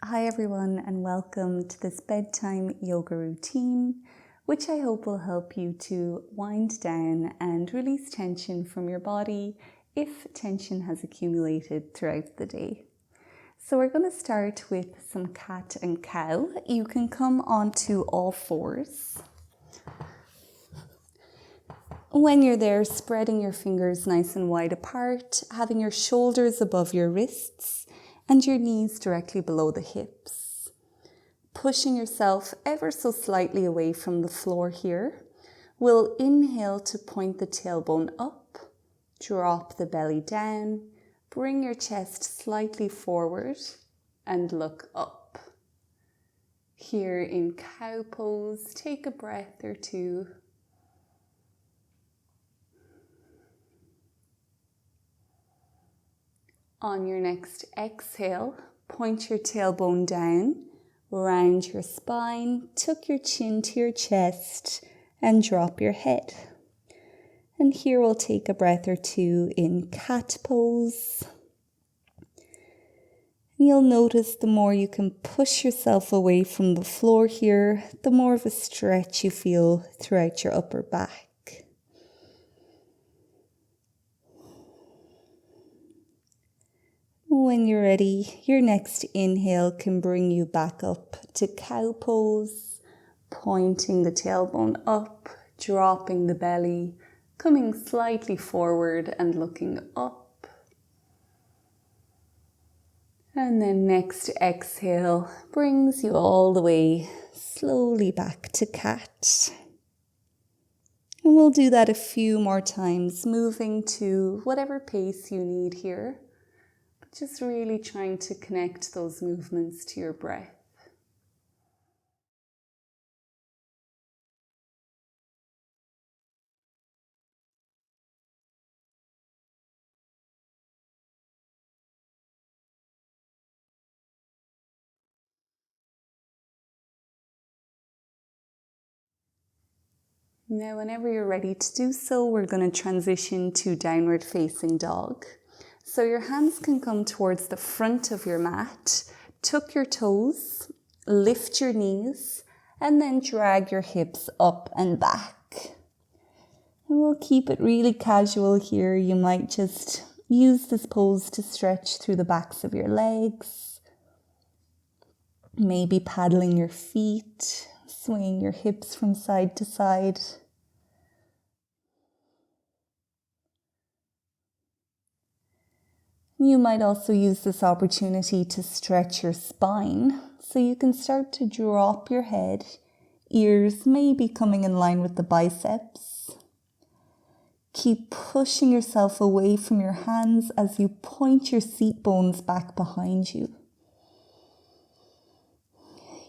Hi everyone, and welcome to this bedtime yoga routine, which I hope will help you to wind down and release tension from your body if tension has accumulated throughout the day. So we're going to start with some cat and cow. You can come onto all fours. When you're there, spreading your fingers nice and wide apart, having your shoulders above your wrists and your knees directly below the hips. Pushing yourself ever so slightly away from the floor here. We'll inhale to point the tailbone up, drop the belly down, bring your chest slightly forward and look up. Here in cow pose, take a breath or two. On your next exhale, point your tailbone down, round your spine, tuck your chin to your chest, and drop your head. And here we'll take a breath or two in cat pose. And you'll notice the more you can push yourself away from the floor here, the more of a stretch you feel throughout your upper back. When you're ready, your next inhale can bring you back up to cow pose, pointing the tailbone up, dropping the belly, coming slightly forward and looking up. And then next exhale brings you all the way slowly back to cat. And we'll do that a few more times, moving to whatever pace you need here. Just really trying to connect those movements to your breath. Now, whenever you're ready to do so, we're going to transition to downward facing dog. So your hands can come towards the front of your mat, tuck your toes, lift your knees, and then drag your hips up and back. And we'll keep it really casual here. You might just use this pose to stretch through the backs of your legs, maybe paddling your feet, swaying your hips from side to side. You might also use this opportunity to stretch your spine, so you can start to drop your head, ears maybe coming in line with the biceps. Keep pushing yourself away from your hands as you point your seat bones back behind you.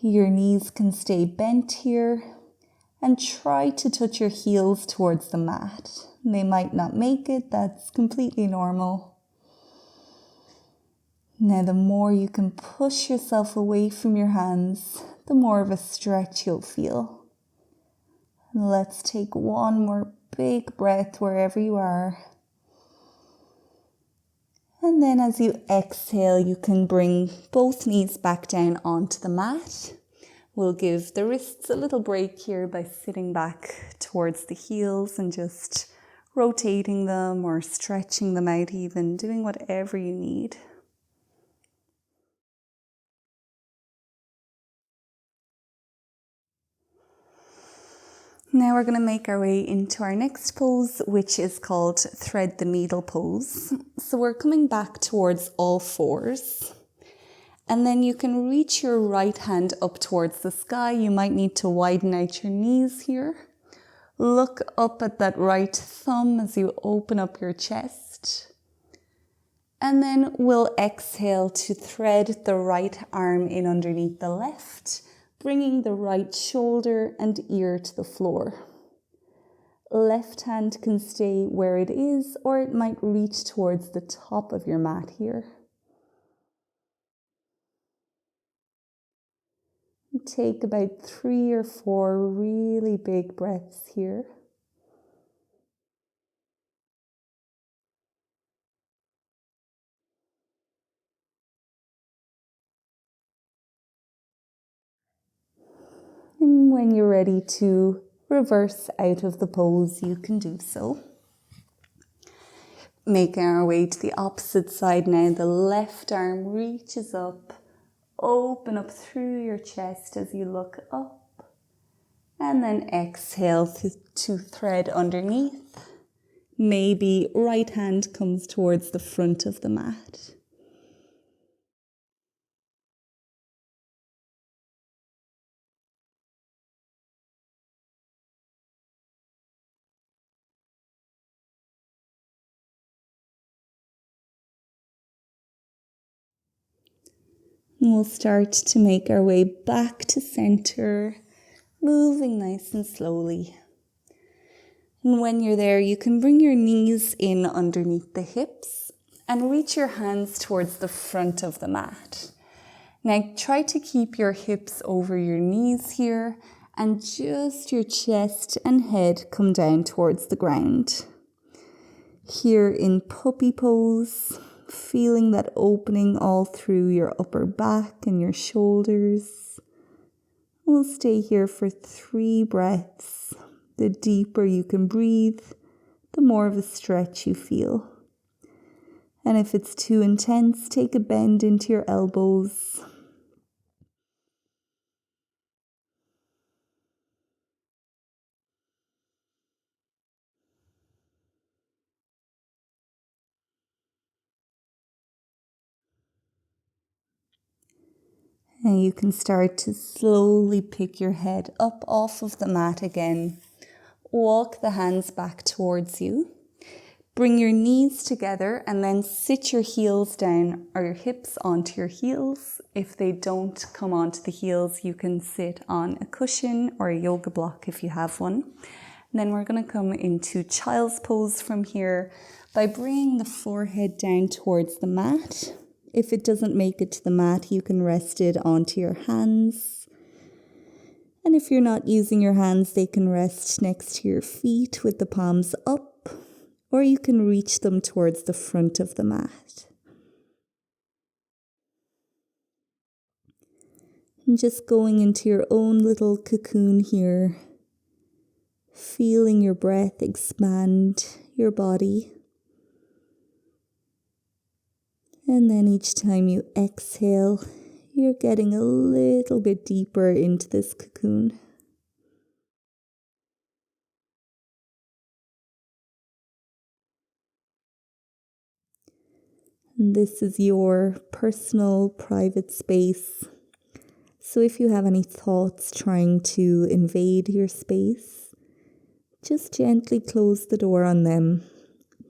Your knees can stay bent here, and try to touch your heels towards the mat. They might not make it, that's completely normal. Now, the more you can push yourself away from your hands, the more of a stretch you'll feel. And let's take one more big breath wherever you are. And then as you exhale, you can bring both knees back down onto the mat. We'll give the wrists a little break here by sitting back towards the heels and just rotating them or stretching them out even, doing whatever you need. Now we're going to make our way into our next pose, which is called thread the needle pose. So we're coming back towards all fours. And then you can reach your right hand up towards the sky. You might need to widen out your knees here. Look up at that right thumb as you open up your chest. And then we'll exhale to thread the right arm in underneath the left, bringing the right shoulder and ear to the floor. Left hand can stay where it is, or it might reach towards the top of your mat here. Take about 3 or 4 really big breaths here. And when you're ready to reverse out of the pose, you can do so. Making our way to the opposite side now. The left arm reaches up. Open up through your chest as you look up. And then exhale to thread underneath. Maybe right hand comes towards the front of the mat. And we'll start to make our way back to center, moving nice and slowly. And when you're there, you can bring your knees in underneath the hips and reach your hands towards the front of the mat. Now try to keep your hips over your knees here and just your chest and head come down towards the ground. Here in puppy pose, feeling that opening all through your upper back and your shoulders. We'll stay here for 3 breaths. The deeper you can breathe, the more of a stretch you feel. And if it's too intense, take a bend into your elbows. And you can start to slowly pick your head up off of the mat again. Walk the hands back towards you. Bring your knees together and then sit your heels down or your hips onto your heels. If they don't come onto the heels, you can sit on a cushion or a yoga block if you have one. And then we're going to come into child's pose from here by bringing the forehead down towards the mat. If it doesn't make it to the mat, you can rest it onto your hands. And if you're not using your hands, they can rest next to your feet with the palms up, or you can reach them towards the front of the mat. And just going into your own little cocoon here, feeling your breath expand your body. And then each time you exhale, you're getting a little bit deeper into this cocoon. And this is your personal, private space. So if you have any thoughts trying to invade your space, just gently close the door on them.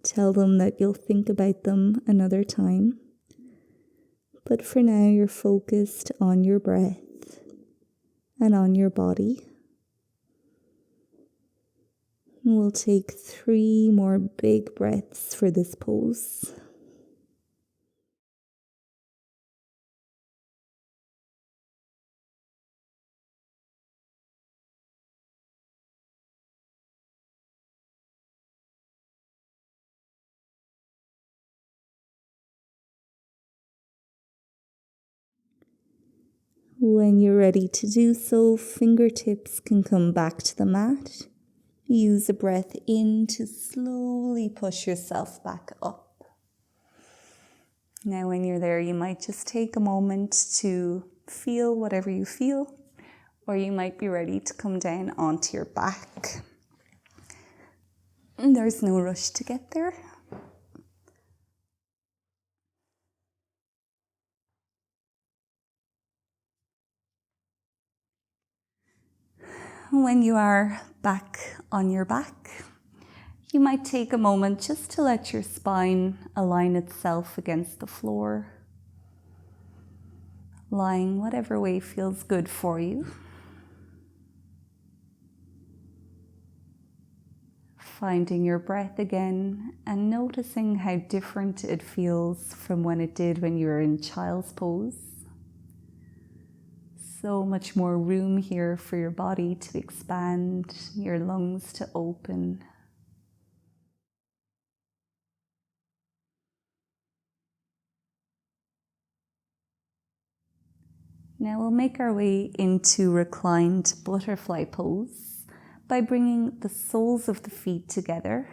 Tell them that you'll think about them another time. But for now, you're focused on your breath and on your body. And we'll take 3 more big breaths for this pose. When you're ready to do so, fingertips can come back to the mat. Use a breath in to slowly push yourself back up. Now when you're there, you might just take a moment to feel whatever you feel, or you might be ready to come down onto your back. And there's no rush to get there. When you are back on your back, you might take a moment just to let your spine align itself against the floor, lying whatever way feels good for you. Finding your breath again and noticing how different it feels from when it did when you were in child's pose. So much more room here for your body to expand, your lungs to open. Now we'll make our way into reclined butterfly pose by bringing the soles of the feet together,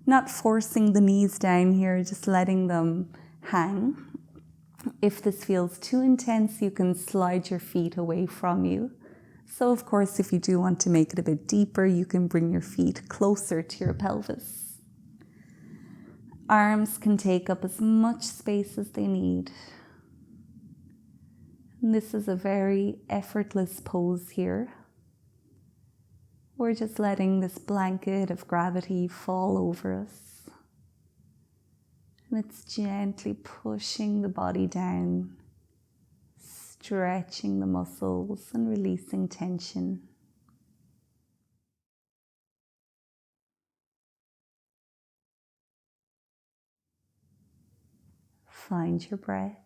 not forcing the knees down here, just letting them hang. If this feels too intense, you can slide your feet away from you. So of course, if you do want to make it a bit deeper, you can bring your feet closer to your pelvis. Arms can take up as much space as they need. And this is a very effortless pose here. We're just letting this blanket of gravity fall over us. And it's gently pushing the body down, stretching the muscles and releasing tension. Find your breath.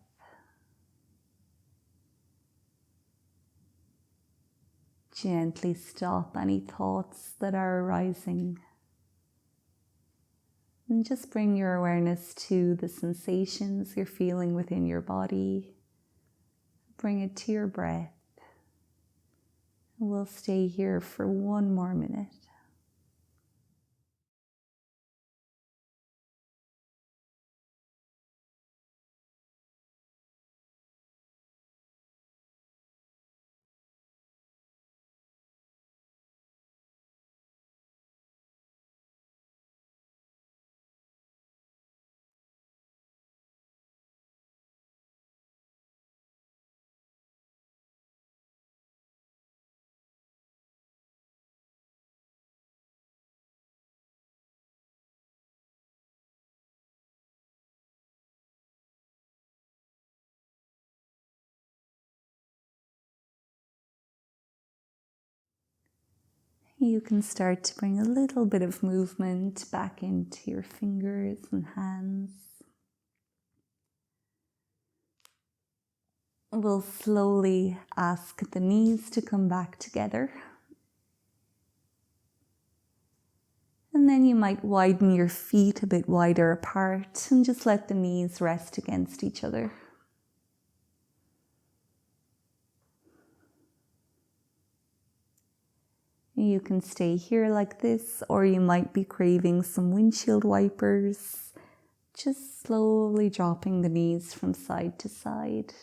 Gently stop any thoughts that are arising. And just bring your awareness to the sensations you're feeling within your body. Bring it to your breath. And we'll stay here for 1 more minute. You can start to bring a little bit of movement back into your fingers and hands. We'll slowly ask the knees to come back together. And then you might widen your feet a bit wider apart and just let the knees rest against each other. You can stay here like this, or you might be craving some windshield wipers. Just slowly dropping the knees from side to side,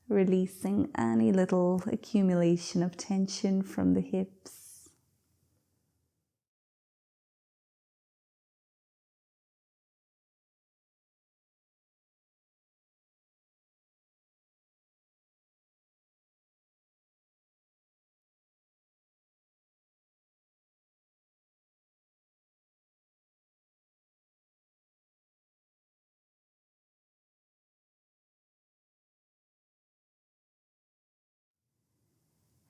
releasing any little accumulation of tension from the hips.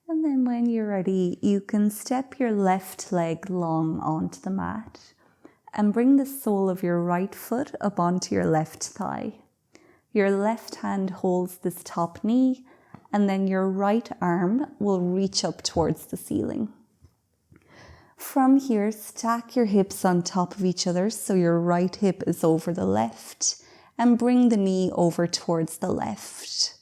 And then when you're ready, you can step your left leg long onto the mat and bring the sole of your right foot up onto your left thigh. Your left hand holds this top knee, and then your right arm will reach up towards the ceiling. From here, stack your hips on top of each other so your right hip is over the left, and bring the knee over towards the left.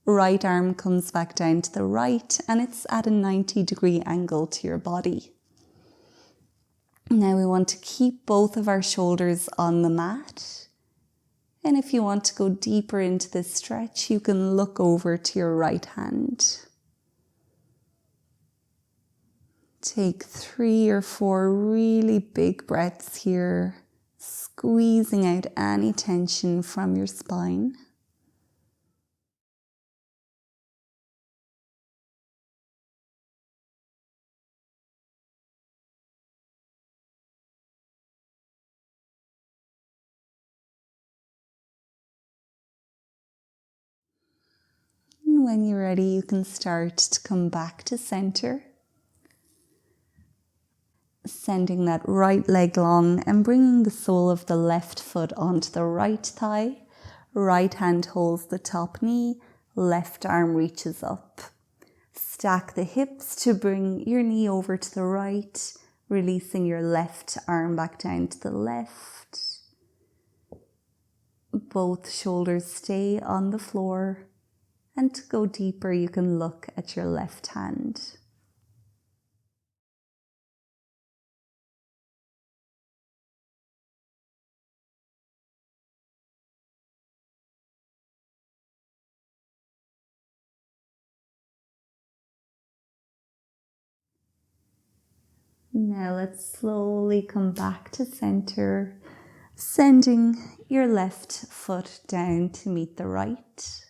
Right arm comes back down to the right, and it's at a 90-degree angle to your body. Now we want to keep both of our shoulders on the mat. And if you want to go deeper into this stretch, you can look over to your right hand. Take 3 or 4 really big breaths here, squeezing out any tension from your spine. And when you're ready, you can start to come back to center. Sending that right leg long and bringing the sole of the left foot onto the right thigh. Right hand holds the top knee, left arm reaches up. Stack the hips to bring your knee over to the right, releasing your left arm back down to the left. Both shoulders stay on the floor, And to go deeper, you can look at your left hand. Now let's slowly come back to center, sending your left foot down to meet the right.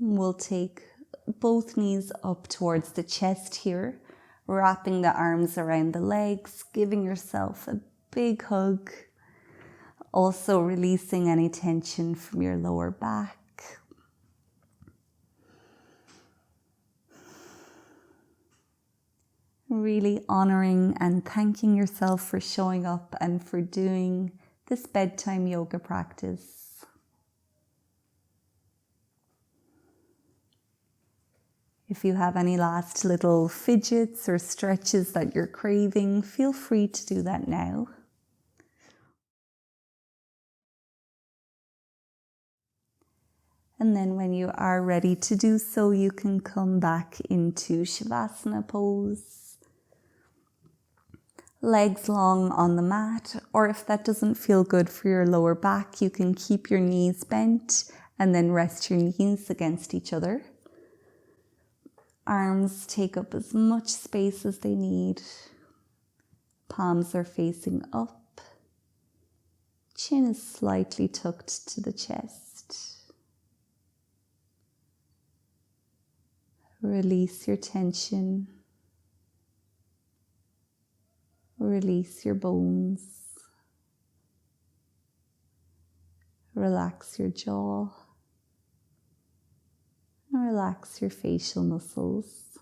We'll take both knees up towards the chest here, wrapping the arms around the legs, giving yourself a big hug. Also releasing any tension from your lower back. Really honoring and thanking yourself for showing up and for doing this bedtime yoga practice. If you have any last little fidgets or stretches that you're craving, feel free to do that now. And then when you are ready to do so, you can come back into Shavasana pose. Legs long on the mat, or if that doesn't feel good for your lower back, you can keep your knees bent and then rest your knees against each other. Arms take up as much space as they need. Palms are facing up. Chin is slightly tucked to the chest. Release your tension. Release your bones. Relax your jaw. And relax your facial muscles.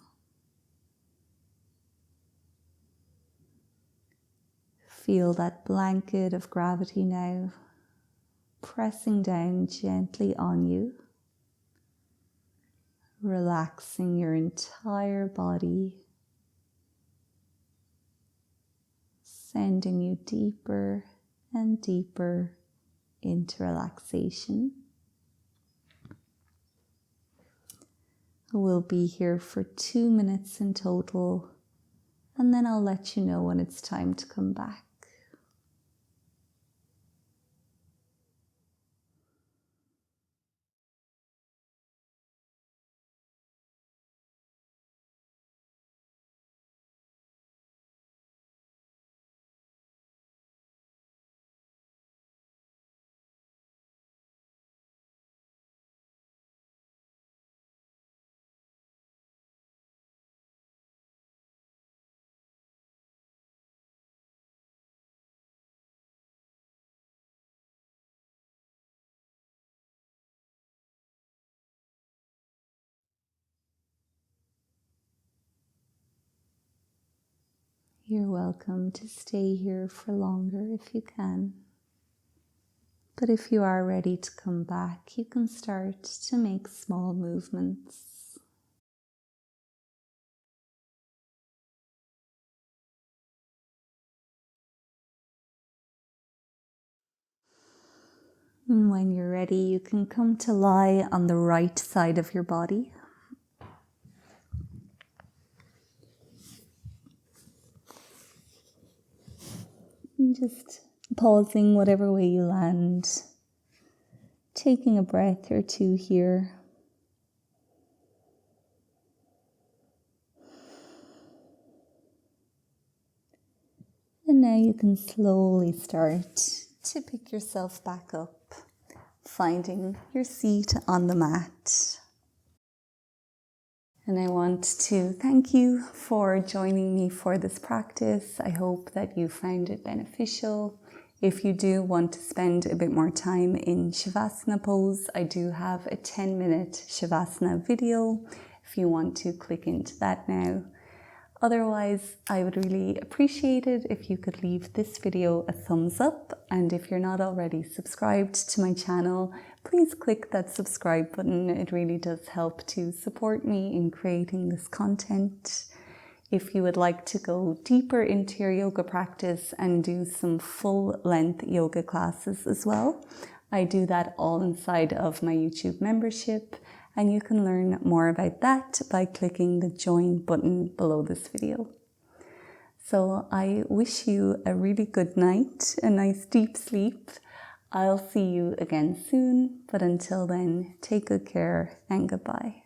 Feel that blanket of gravity now pressing down gently on you. Relaxing your entire body. Sending you deeper and deeper into relaxation. We'll be here for 2 minutes in total, and then I'll let you know when it's time to come back. You're welcome to stay here for longer if you can. But if you are ready to come back, you can start to make small movements. And when you're ready, you can come to lie on the right side of your body. And just pausing whatever way you land, taking a breath or two here. And now you can slowly start to pick yourself back up, finding your seat on the mat. And I want to thank you for joining me for this practice. I hope that you found it beneficial. If you do want to spend a bit more time in Shavasana pose, I do have a 10-minute Shavasana video if you want to click into that now. Otherwise, I would really appreciate it if you could leave this video a thumbs up, and if you're not already subscribed to my channel, please click that subscribe button. It really does help to support me in creating this content. If you would like to go deeper into your yoga practice and do some full-length yoga classes as well, I do that all inside of my YouTube membership, and you can learn more about that by clicking the join button below this video. So I wish you a really good night, a nice deep sleep. I'll see you again soon, but until then, take good care and goodbye.